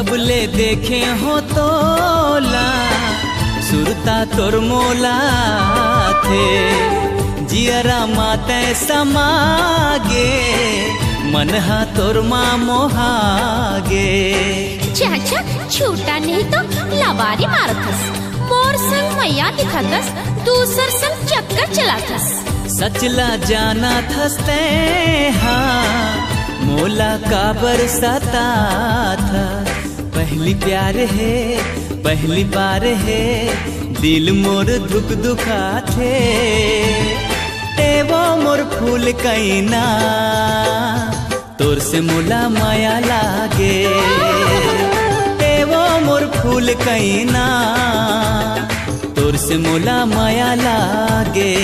जब ले देखे हो तोला सुरता तोर मोला थे जियरा माते समागे मनहा तोर माँ मोहागे। चाचा छूटा नहीं तो लवारी मारथस, मोर संग मैया दिखातस, दूसर संग चक्कर चलातस। सचला जाना थसते हाँ मोला काबर सता था। पहली प्यार है पहली बार है दिल मोर दुख दुखा थे। वो मोर फूल कैना तोर से मोला माया लागे। वो मोर फूल कैना तोर से मोला माया लागे।